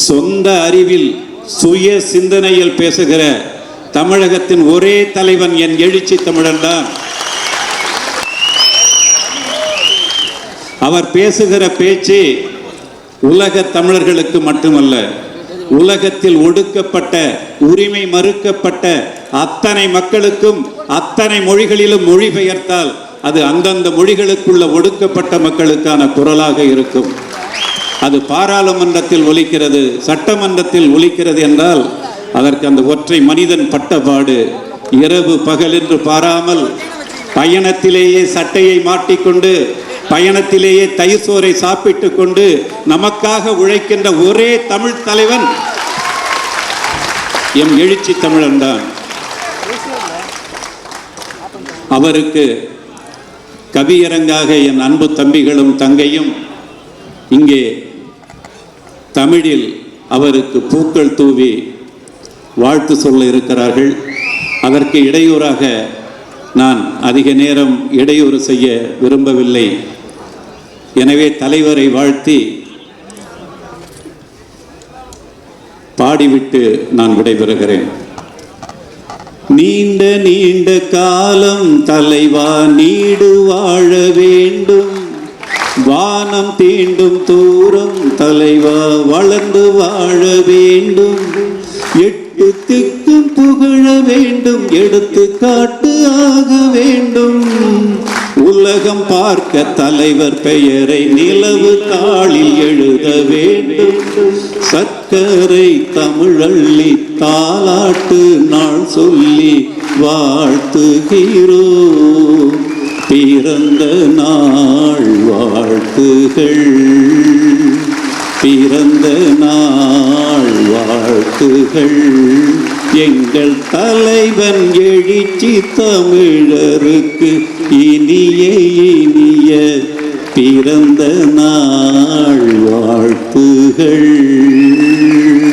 சொந்த அறிவில் சுய சிந்தனையில் பேசுகிற தமிழகத்தின் ஒரே தலைவன் என் எழுச்சி தமிழன் தான். அவர் பேசுகிற பேச்சு உலக தமிழர்களுக்கு மட்டுமல்ல, உலகத்தில் ஒடுக்கப்பட்ட, உரிமை மறுக்கப்பட்ட அத்தனை மக்களுக்கும் அத்தனை மொழிகளிலும் மொழிபெயர்த்தால் அது அந்தந்த மொழிகளுக்குள்ள ஒடுக்கப்பட்ட மக்களுக்கான குரலாக இருக்கும். அது பாராளுமன்றத்தில் ஒலிக்கிறது, சட்டமன்றத்தில் ஒலிக்கிறது என்றால் அதற்கு அந்த ஒற்றை மனிதன் பட்டபாடு இரவு பகல் என்று பாராமல் பயணத்திலேயே சட்டையை மாட்டிக்கொண்டு, பயணத்திலேயே தயிர் சோறை சாப்பிட்டு கொண்டு நமக்காக உழைக்கின்ற ஒரே தமிழ் தலைவன் எம் எழுச்சி தமிழன் தான். அவருக்கு கவியரங்காக என் அன்பு தம்பிகளும் தங்கையும் இங்கே தமிழில் அவருக்கு பூக்கள் தூவி வாழ்த்து சொல்ல இருக்கிறார்கள். அதற்கு இடையூறாக நான் அதிக நேரம் இடையூறு செய்ய விரும்பவில்லை. எனவே தலைவரை வாழ்த்தி பாடிவிட்டு நான் விடைபெறுகிறேன். நீண்ட நீண்ட காலம் தலைவா நீடு வாழ வேண்டும், வானம் தீண்டும் தூரம் தலைவா வளர்ந்து வாழ வேண்டும், எட்டு திக்கும் புகழ வேண்டும், எடுத்து காட்டு ஆக வேண்டும், உலகம் பார்க்க தலைவர் பெயரை நிலவு தாளில் எழுத வேண்டும், சர்க்கரை தமிழள்ளி தாலாட்டு நாள் சொல்லி வாழ்த்துகிறோ, பிறந்த நாள் வாழ்த்துகள், பிறந்த நாள் வாழ்த்துகள், எங்கள் தலைவன் எழுச்சி தமிழருக்கு இனிய இனிய பிறந்த நாள் வாழ்த்துகள்.